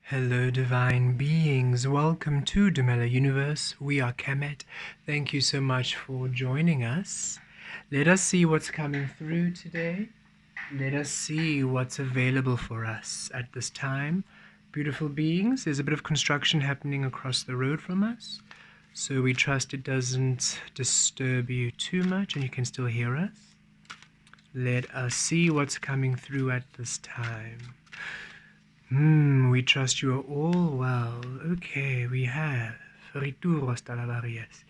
Hello, divine beings. Welcome to Dumela Universe. We are Kemet. Thank you so much for joining us. Let us see what's coming through today. Let us see what's available for us at this time. Beautiful beings, there's a bit of construction happening across the road from us. So we trust it doesn't disturb you too much and you can still hear us. Let us see what's coming through at this time. We trust you are all well. Okay, we have Rituros Talavarias.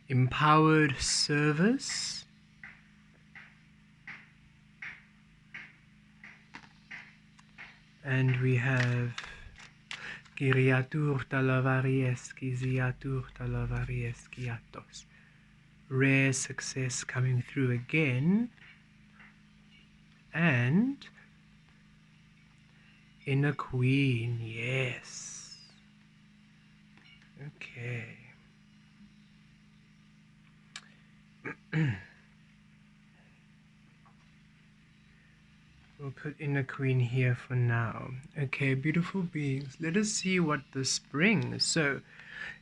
Empowered service. And we have Kiriatur Talavarias, Kiziatur Talavarias, Kiatos. Rare success coming through again. And Inner Queen, yes. Okay. We'll put Inner Queen here for now. Okay, beautiful beings. Let us see what this brings. So,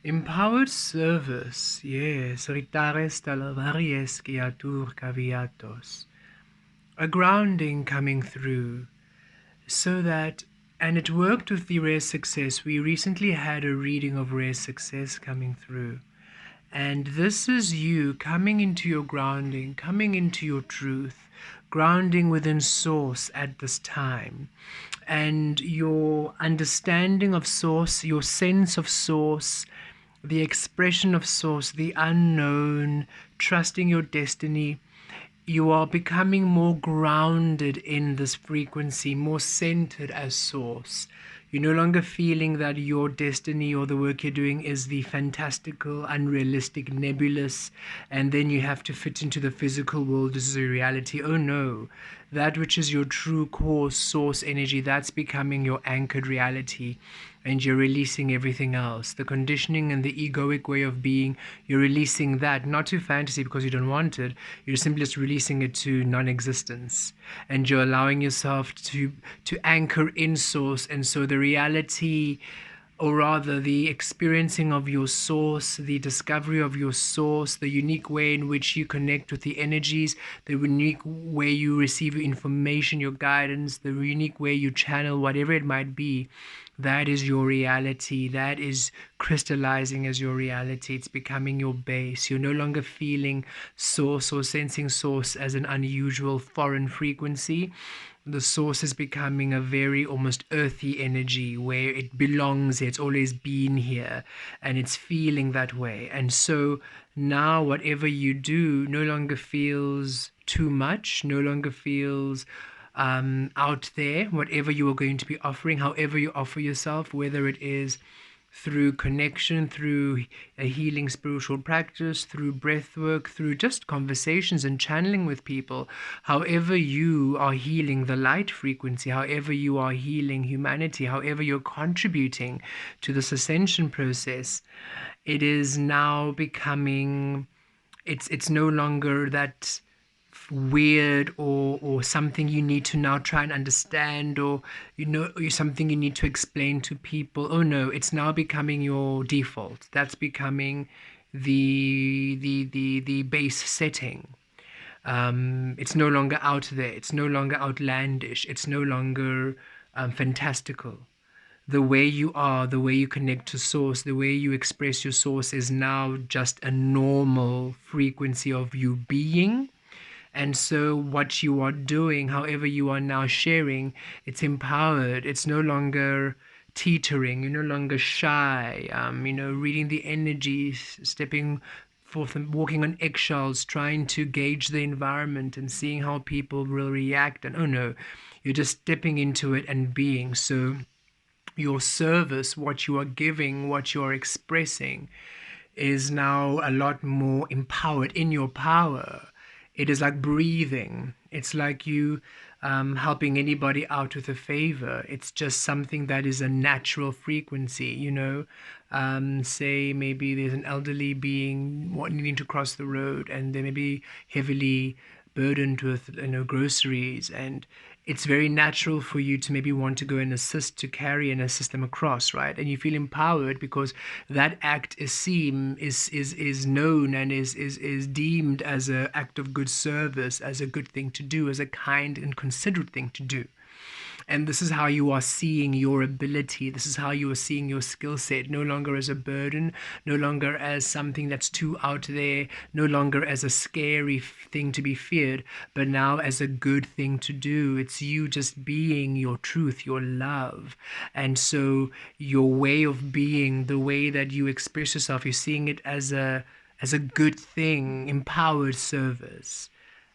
empowered service. Yes. Ritares talavaries kiatur caviatos. A grounding coming through. So that, and it worked with the rare success. We recently had a reading of rare success coming through. And this is you coming into your grounding, coming into your truth, grounding within source at this time. And your understanding of source, your sense of source, the expression of source, the unknown, trusting your destiny. You are becoming more grounded in this frequency, more centered as source. You're no longer feeling that your destiny or the work you're doing is the fantastical, unrealistic, nebulous, and then you have to fit into the physical world. This is a reality. Oh no, that which is your true core source energy, that's becoming your anchored reality. And you're releasing everything else. The conditioning and the egoic way of being, you're releasing that, not to fantasy because you don't want it. You're simply just releasing it to non-existence. And you're allowing yourself to anchor in source. And so the reality, or rather the experiencing of your source, the discovery of your source, the unique way in which you connect with the energies, the unique way you receive your information, your guidance, the unique way you channel whatever it might be, that is your reality. That is crystallizing as your reality. It's becoming your base. You're no longer feeling source or sensing source as an unusual foreign frequency. The source is becoming a very almost earthy energy where it belongs here. It's always been here and it's feeling that way. And so now whatever you do no longer feels too much, no longer feels out there. Whatever you are going to be offering, however you offer yourself, whether it is through connection, through a healing spiritual practice, through breath work, through just conversations and channeling with people, however you are healing the light frequency, however you are healing humanity, however you're contributing to this ascension process, it is now becoming, it's no longer that weird or something you need to now try and understand, or something you need to explain to people. Oh no, it's now becoming your default. That's becoming the base setting. It's no longer out there, it's no longer outlandish, it's no longer fantastical. The way you are, the way you connect to source, the way you express your source is now just a normal frequency of you being. And so what you are doing, however you are now sharing, it's empowered. It's no longer teetering. You're no longer shy. Reading the energies, stepping forth and walking on eggshells, trying to gauge the environment and seeing how people will react. And oh no, you're just stepping into it and being. So your service, what you are giving, what you are expressing, is now a lot more empowered in your power. It is like breathing. It's like you helping anybody out with a favor. It's just something that is a natural frequency, say maybe there's an elderly being needing to cross the road and they may be heavily burdened with groceries, and it's very natural for you to maybe want to go and assist, to carry and assist them across, right? And you feel empowered because that act is known and is deemed as an act of good service, as a good thing to do, as a kind and considerate thing to do. And this is how you are seeing your ability. This is how you are seeing your skill set, no longer as a burden, no longer as something that's too out there, no longer as a scary thing to be feared, but now as a good thing to do. It's you just being your truth, your love. And so your way of being, the way that you express yourself, you're seeing it as a good thing, empowered service.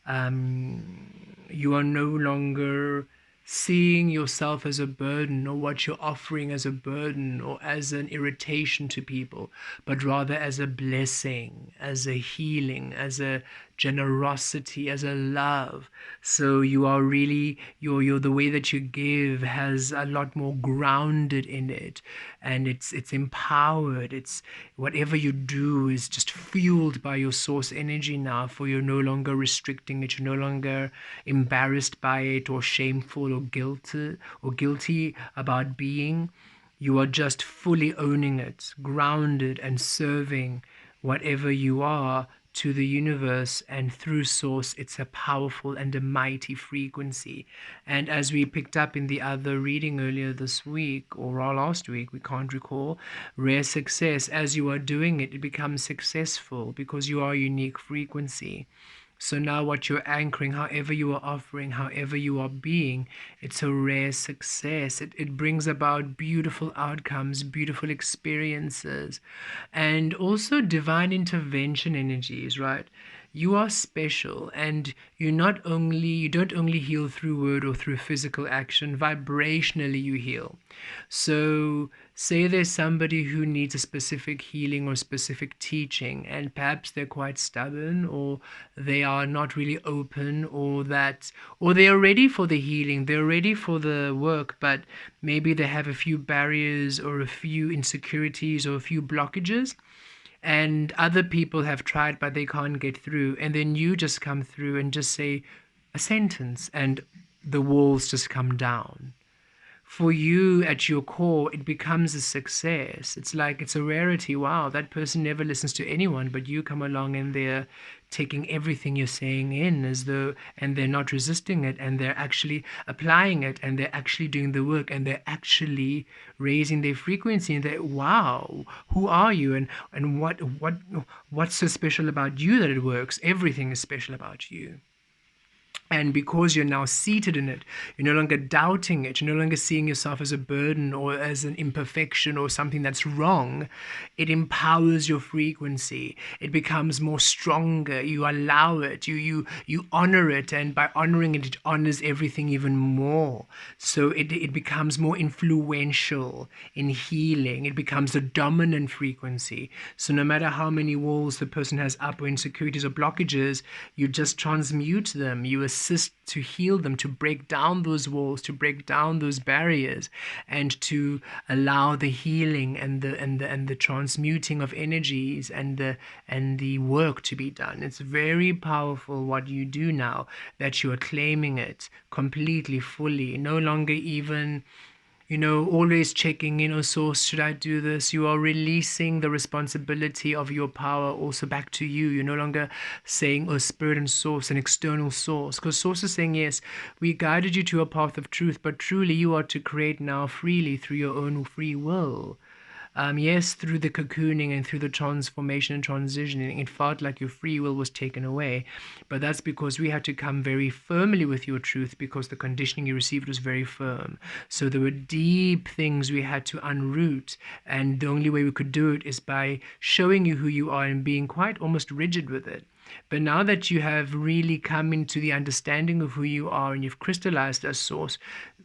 You are no longer seeing yourself as a burden, or what you're offering as a burden or as an irritation to people, but rather as a blessing, as a healing, as a generosity, as a love. So you are really, your the way that you give has a lot more grounded in it, and it's empowered. It's whatever you do is just fueled by your source energy now, for you're no longer restricting it, you're no longer embarrassed by it or shameful or guilty about being. You are just fully owning it, grounded and serving whatever you are to the universe, and through source it's a powerful and a mighty frequency. And as we picked up in the other reading earlier this week or last week, we can't recall, rare success, as you are doing it, it becomes successful because you are a unique frequency. So now what you're anchoring, however you are offering, however you are being, it's a rare success. It brings about beautiful outcomes, beautiful experiences, and also divine intervention energies, right? You are special, and you don't only heal through word or through physical action, vibrationally you heal. So say there's somebody who needs a specific healing or specific teaching, and perhaps they're quite stubborn, or they are not really open, or they are ready for the healing, they're ready for the work, but maybe they have a few barriers or a few insecurities or a few blockages, and other people have tried but they can't get through, and then you just come through and just say a sentence and the walls just come down. For you, at your core, it becomes a success. It's like it's a rarity. Wow, that person never listens to anyone, but you come along and they're taking everything you're saying in, as though, and they're not resisting it, and they're actually applying it, and they're actually doing the work, and they're actually raising their frequency. And they, wow, who are you, and what's so special about you that it works? Everything is special about you. And because you're now seated in it, you're no longer doubting it, you're no longer seeing yourself as a burden or as an imperfection or something that's wrong. It empowers your frequency. It becomes more stronger. You allow it, you honor it, and by honoring it, it honors everything even more. So it becomes more influential in healing. It becomes the dominant frequency. So no matter how many walls the person has up, or insecurities or blockages, you just transmute them. You assist to heal them, to break down those walls, to break down those barriers, and to allow the healing and the transmuting of energies and the work to be done. It's very powerful what you do now, that you are claiming it completely, fully, no longer even always checking in, oh, source, should I do this? You are releasing the responsibility of your power also back to you. You're no longer saying, oh, spirit and source, an external source. Because source is saying, yes, we guided you to a path of truth, but truly you are to create now freely through your own free will. Yes, through the cocooning and through the transformation and transitioning, it felt like your free will was taken away. But that's because we had to come very firmly with your truth, because the conditioning you received was very firm. So there were deep things we had to unroot. And the only way we could do it is by showing you who you are and being quite almost rigid with it. But now that you have really come into the understanding of who you are and you've crystallized as source,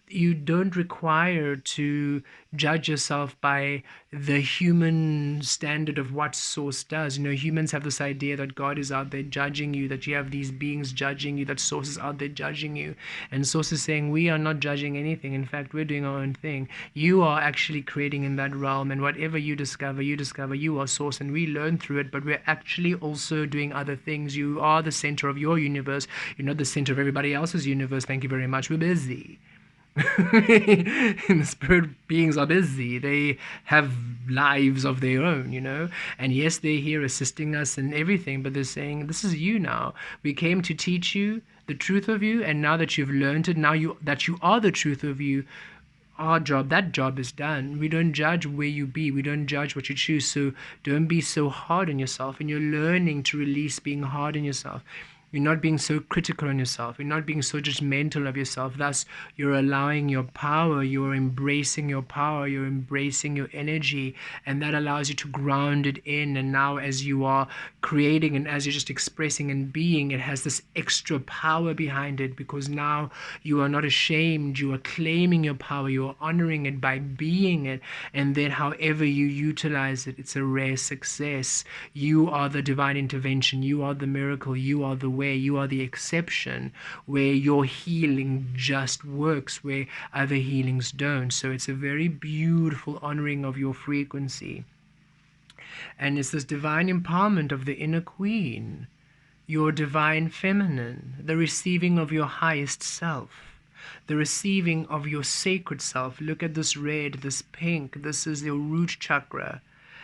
you don't require to judge yourself by the human standard of what source does. Humans have this idea that God is out there judging you, that you have these beings judging you, that source is out there judging you. And source is saying, we are not judging anything. In fact, we're doing our own thing. You are actually creating in that realm, and whatever you discover you are source, and we learn through it, but we're actually also doing other things. You are the center of your universe. You're not the center of everybody else's universe. Thank you very much. We're busy. And the spirit beings are busy. They have lives of their own, and yes, they're here assisting us and everything, but they're saying, this is you now. We came to teach you the truth of you, and now that you've learned it, now that you are the truth of you, that job is done. We don't judge where you be. We don't judge what you choose. So don't be so hard on yourself, and you're learning to release being hard on yourself. You're not being so critical on yourself. You're not being so judgmental of yourself. Thus, you're allowing your power. You're embracing your power. You're embracing your energy. And that allows you to ground it in. And now as you are creating and as you're just expressing and being, it has this extra power behind it, because now you are not ashamed. You are claiming your power. You are honoring it by being it. And then however you utilize it, it's a rare success. You are the divine intervention. You are the miracle. You are the way. You are the exception, where your healing just works where other healings don't. So it's a very beautiful honoring of your frequency, and it's this divine empowerment of the inner queen, your divine feminine, the receiving of your highest self, the receiving of your sacred self. Look at this red, this pink. This is your root chakra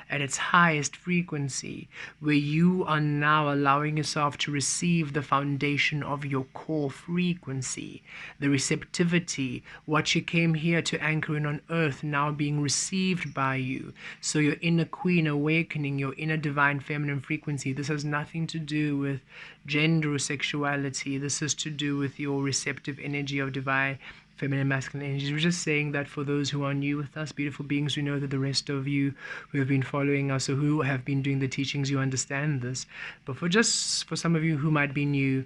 at its highest frequency, where you are now allowing yourself to receive the foundation of your core frequency, the receptivity, what you came here to anchor in on earth, now being received by you. So your inner queen awakening, your inner divine feminine frequency. This has nothing to do with gender or sexuality. This is to do with your receptive energy of divine feminine masculine energies. We're just saying that for those who are new with us, beautiful beings, we know that the rest of you who have been following us or who have been doing the teachings, you understand this. But for some of you who might be new,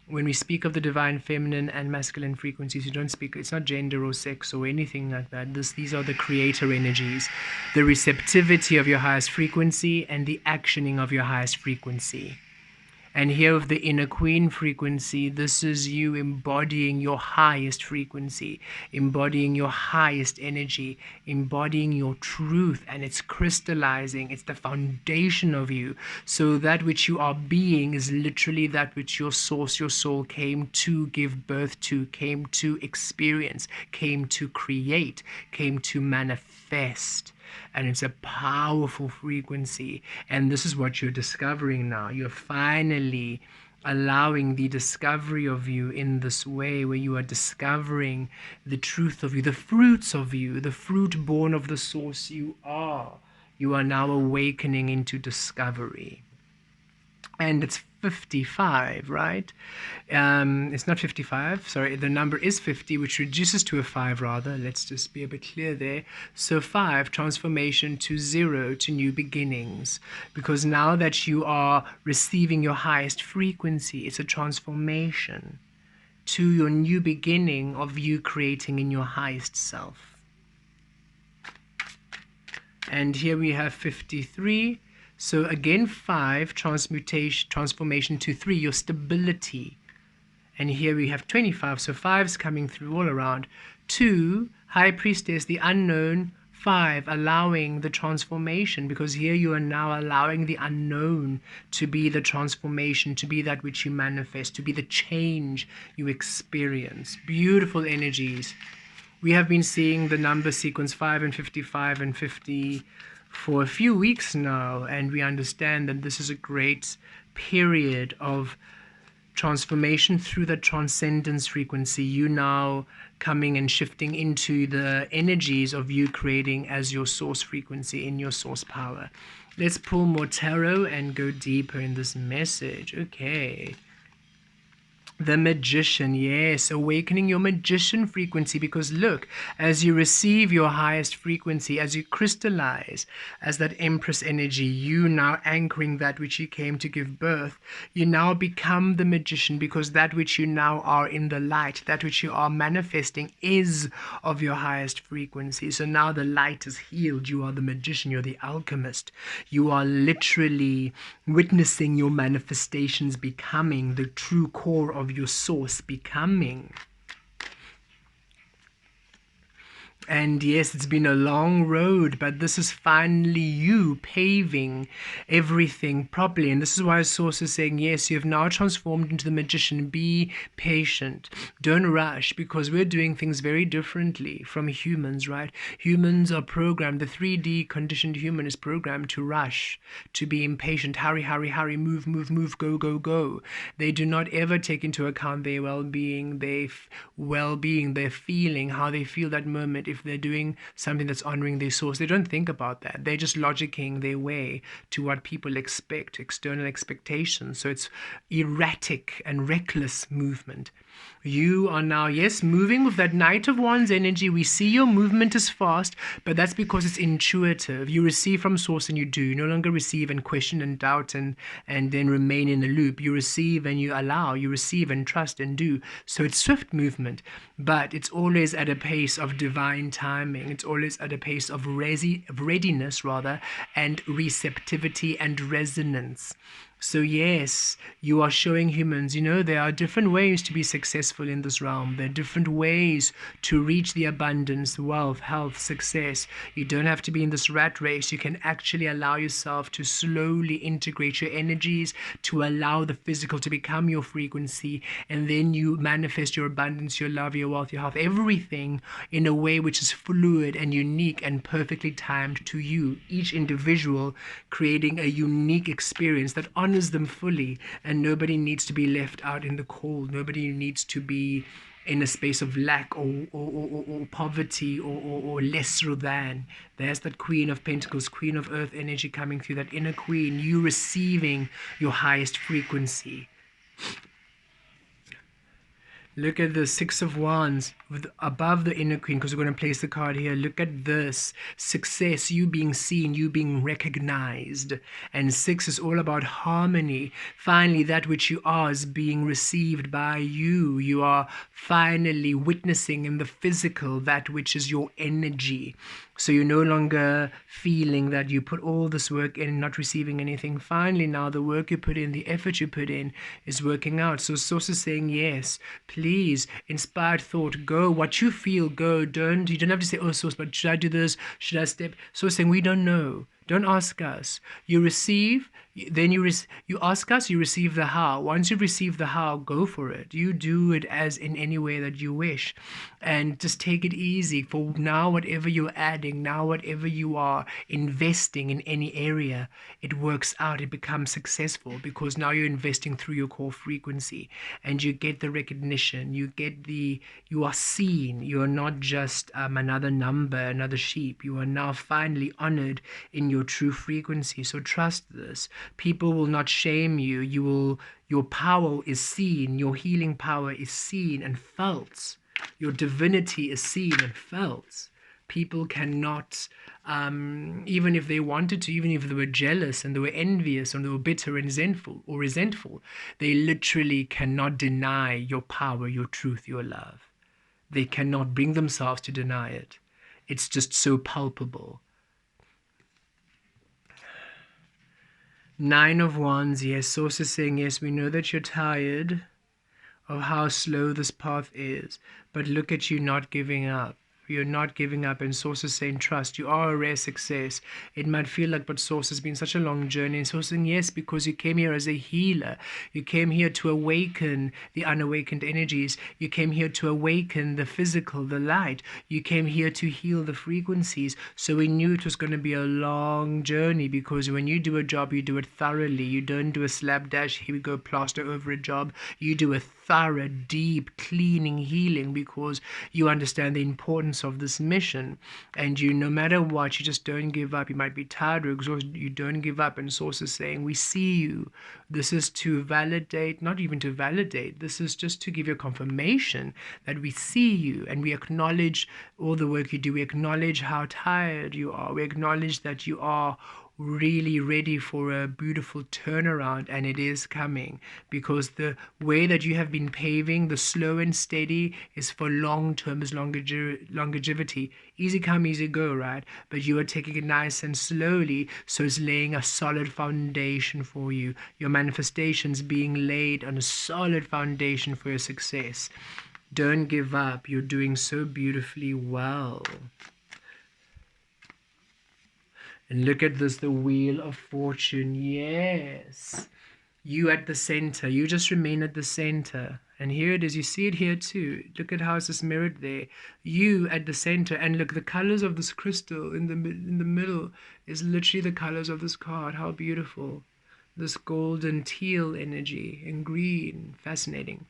when we speak of the divine feminine and masculine frequencies, you don't speak, it's not gender or sex or anything like that. These are the creator energies, the receptivity of your highest frequency and the actioning of your highest frequency. And here with the inner queen frequency, this is you embodying your highest frequency, embodying your highest energy, embodying your truth, and it's crystallizing. It's the foundation of you. So that which you are being is literally that which your source, your soul came to give birth to, came to experience, came to create, came to manifest. And it's a powerful frequency, and this is what you're discovering now. You're finally allowing the discovery of you in this way, where you are discovering the truth of you, the fruits of you, the fruit born of the source you are. You are now awakening into discovery. And it's 55, right? It's not 55, sorry, the number is 50, which reduces to a 5 rather. Let's just be a bit clear there. So 5, transformation to 0, to new beginnings. Because now that you are receiving your highest frequency, it's a transformation to your new beginning of you creating in your highest self. And here we have 53. So again, 5, transformation to 3, your stability. And here we have 25, so 5's coming through all around. 2, high priestess, the unknown. 5, allowing the transformation, because here you are now allowing the unknown to be the transformation, to be that which you manifest, to be the change you experience. Beautiful energies. We have been seeing the number sequence 5 and 55 and 50 for a few weeks now, and we understand that this is a great period of transformation through the transcendence frequency. You now coming and shifting into the energies of you creating as your source frequency in your source power. Let's pull more tarot and go deeper in this message. Okay. The magician, yes, awakening your magician frequency, because look, as you receive your highest frequency, as you crystallize as that Empress energy, you now anchoring that which you came to give birth, you now become the magician, because that which you now are in the light, that which you are manifesting is of your highest frequency. So now the light is healed. You are the magician, you're the alchemist. You are literally witnessing your manifestations becoming the true core of your source becoming. And yes, it's been a long road, but this is finally you paving everything properly. And this is why Source is saying, yes, you have now transformed into the magician. Be patient. Don't rush, because we're doing things very differently from humans, right? Humans are programmed, the 3D conditioned human is programmed to rush, to be impatient. Hurry, hurry, hurry, move, move, move, go, go, go. They do not ever take into account their well-being, their feeling, how they feel that moment. If they're doing something that's honoring their source, they don't think about that. They're just logicking their way to what people expect, external expectations. So it's erratic and reckless movement. You are now, yes, moving with that Knight of Wands energy. We see your movement is fast, but that's because it's intuitive. You receive from source and you do. You no longer receive and question and doubt and then remain in a loop. You receive and you allow. You receive and trust and do. So it's swift movement, but it's always at a pace of divine timing. It's always at a pace of readiness, rather, and receptivity and resonance. So yes, you are showing humans, there are different ways to be successful in this realm. There are different ways to reach the abundance, wealth, health, success. You don't have to be in this rat race. You can actually allow yourself to slowly integrate your energies, to allow the physical to become your frequency, and then you manifest your abundance, your love, your wealth, your health, everything in a way which is fluid and unique and perfectly timed to you, each individual creating a unique experience that honors them fully, and nobody needs to be left out in the cold. Nobody needs to be in a space of lack or poverty or lesser than. There's that Queen of Pentacles, Queen of Earth energy coming through, that inner queen, you receiving your highest frequency. Look at the Six of Wands above the inner queen, because we're going to place the card here. Look at this. Success, you being seen, you being recognized. And 6 is all about harmony. Finally, that which you are is being received by you. You are finally witnessing in the physical that which is your energy. So you're no longer feeling that you put all this work in and not receiving anything. Finally, now the work you put in, the effort you put in is working out. So Source is saying, yes, please, inspired thought, go. What you feel, go. You don't have to say, oh, Source, but should I do this? Should I step? Source saying, we don't know. Don't ask us. You receive, then you ask us, you receive the how. Once you receive the how, go for it. You do it as in any way that you wish. And just take it easy. For now, whatever you're adding, now whatever you are investing in any area, it works out, it becomes successful, because now you're investing through your core frequency, and you get the recognition, you are seen. You are not just another number, another sheep. You are now finally honored in your true frequency. So trust this. People will not shame you. Your power is seen. Your healing power is seen and felt. Your divinity is seen and felt. People cannot, even if they wanted to, even if they were jealous and they were envious and they were bitter and resentful, they literally cannot deny your power, your truth, your love. They cannot bring themselves to deny it. It's just so palpable. 9 of Wands, yes, Source is saying, yes, we know that you're tired of how slow this path is, but look at you not giving up. You're not giving up, and Source is saying, trust. You are a rare success. It might feel like, but Source, has been such a long journey. And Source saying, yes, because you came here as a healer. You came here to awaken the unawakened energies. You came here to awaken the physical, the light. You came here to heal the frequencies. So we knew it was going to be a long journey, because when you do a job, you do it thoroughly. You don't do a slapdash, here we go, plaster over a job. You do a thorough, deep, cleaning, healing, because you understand the importance importance of this mission, and you, no matter what, you just don't give up. You might be tired or exhausted, you don't give up. And Source is saying, we see you. This is to validate, not even to validate, this is just to give you confirmation that we see you, and we acknowledge all the work you do. We acknowledge how tired you are. We acknowledge that you are really ready for a beautiful turnaround, and it is coming, because the way that you have been paving, the slow and steady, is for long term, is longevity. Easy come, easy go, right? But you are taking it nice and slowly, so it's laying a solid foundation for you. Your manifestations being laid on a solid foundation for your success. Don't give up. You're doing so beautifully well. And look at this, the Wheel of Fortune. Yes. You at the center. You just remain at the center. And here it is. You see it here too. Look at how it's just mirrored there. You at the center. And look, the colors of this crystal in the middle is literally the colors of this card. How beautiful. This golden teal energy and green. Fascinating.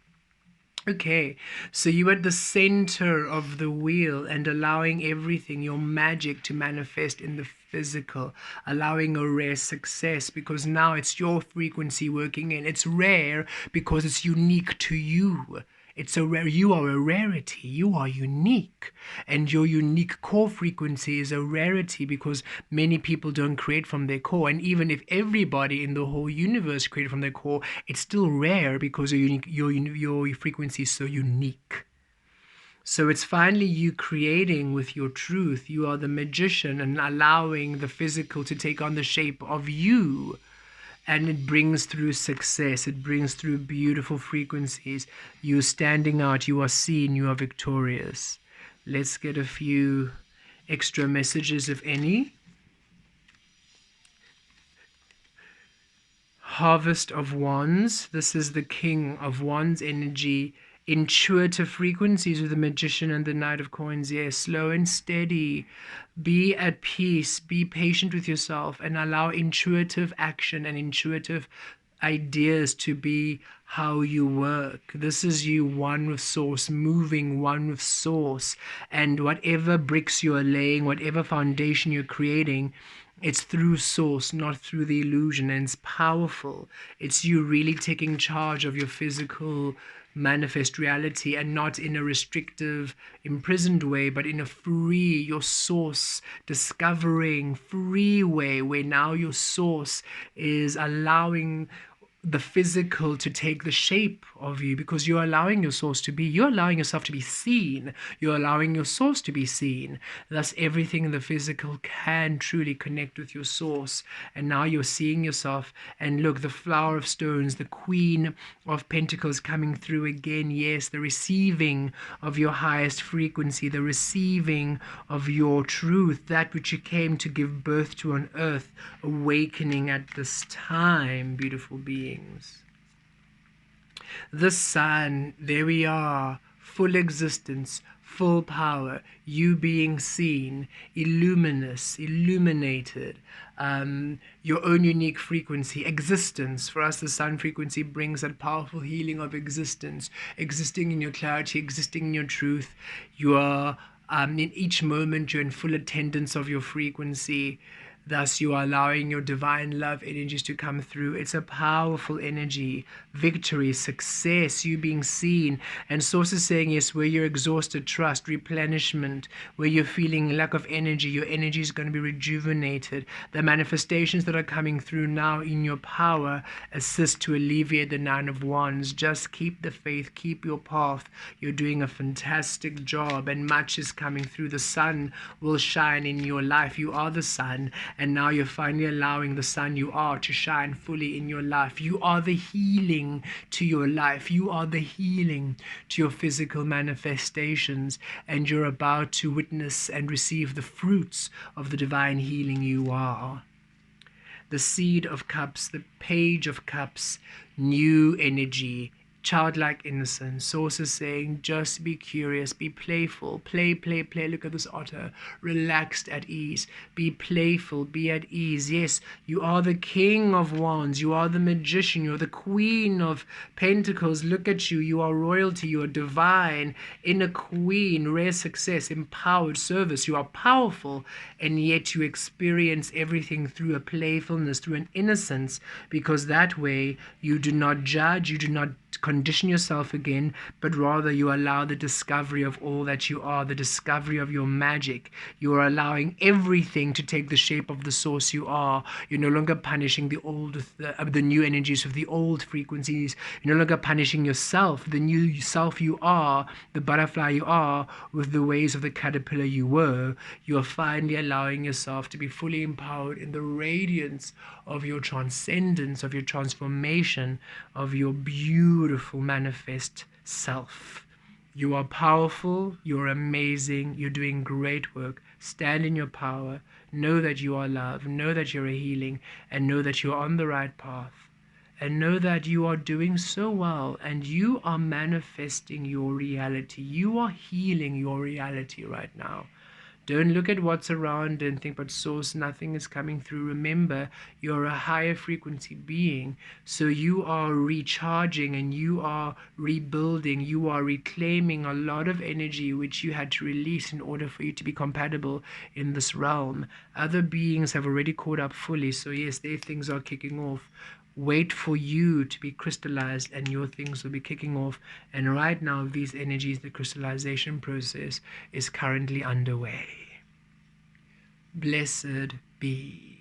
Okay, so you're at the center of the wheel and allowing everything, your magic, to manifest in the physical, allowing a rare success, because now it's your frequency working in. It's rare because it's unique to you. It's a rare, you are a rarity, you are unique, and your unique core frequency is a rarity because many people don't create from their core. And even if everybody in the whole universe created from their core, it's still rare because your frequency is so unique. So it's finally you creating with your truth. You are the magician and allowing the physical to take on the shape of you. And it brings through success. It brings through beautiful frequencies. You're standing out. You are seen. You are victorious. Let's get a few extra messages, if any. Harvest of Wands. This is the King of Wands energy. Intuitive frequencies with the Magician and the Knight of Coins. Yes, slow and steady. Be at peace. Be patient with yourself and allow intuitive action and intuitive ideas to be how you work. This is you one with Source, moving one with Source. And whatever bricks you are laying, whatever foundation you're creating, it's through Source, not through the illusion. And it's powerful. It's you really taking charge of your physical manifest reality, and not in a restrictive, imprisoned way, but in a free, your Source discovering free way, where now your Source is allowing the physical to take the shape of you, because you're allowing your Source to be, you're allowing yourself to be seen, you're allowing your Source to be seen. Thus everything in the physical can truly connect with your Source. And now you're seeing yourself, and look, the Flower of Stones, the Queen of Pentacles coming through again. Yes, the receiving of your highest frequency, the receiving of your truth, that which you came to give birth to on earth, awakening at this time, beautiful being. The sun, there we are, full existence, full power, you being seen, illuminous, illuminated, your own unique frequency, existence. For us, the sun frequency brings that powerful healing of existence, existing in your clarity, existing in your truth. You are, in each moment, you're in full attendance of your frequency. Thus, you are allowing your divine love energies to come through. It's a powerful energy. Victory, success, you being seen. And Source is saying, yes, where you're exhausted, trust, replenishment. Where you're feeling lack of energy, your energy is going to be rejuvenated. The manifestations that are coming through now in your power assist to alleviate the Nine of Wands. Just keep the faith, keep your path. You're doing a fantastic job, and much is coming through. The sun will shine in your life. You are the sun. And now you're finally allowing the sun you are to shine fully in your life. You are the healing to your life. You are the healing to your physical manifestations. And you're about to witness and receive the fruits of the divine healing you are. The Seed of Cups, the Page of Cups, new energy, childlike innocence. Source is saying, just be curious, be playful, play, play, play. Look at this otter, relaxed, at ease. Be playful, be at ease. Yes, you are the king of wands, you are the magician, you're the queen of pentacles. Look at you, you are royalty, you are divine, inner queen, rare success, empowered service. You are powerful, and yet you experience everything through a playfulness, through an innocence, because that way you do not judge, you do not condition yourself again, but rather you allow the discovery of all that you are, the discovery of your magic. You are allowing everything to take the shape of the source you are. You're no longer punishing the old with the new energies of the old frequencies. You're no longer punishing yourself, the new self you are, the butterfly you are, with the ways of the caterpillar you were. You are finally allowing yourself to be fully empowered in the radiance of your transcendence, of your transformation, of your beautiful manifest self. You are powerful, you're amazing, you're doing great work. Stand in your power, know that you are love, know that you're a healing, and know that you're on the right path. And know that you are doing so well, and you are manifesting your reality. You are healing your reality right now. Don't look at what's around and think, but source, nothing is coming through. Remember, you're a higher frequency being. So you are recharging and you are rebuilding. You are reclaiming a lot of energy which you had to release in order for you to be compatible in this realm. Other beings have already caught up fully. So yes, their things are kicking off. Wait for you to be crystallized and your things will be kicking off. And right now, these energies, the crystallization process is currently underway. Blessed be.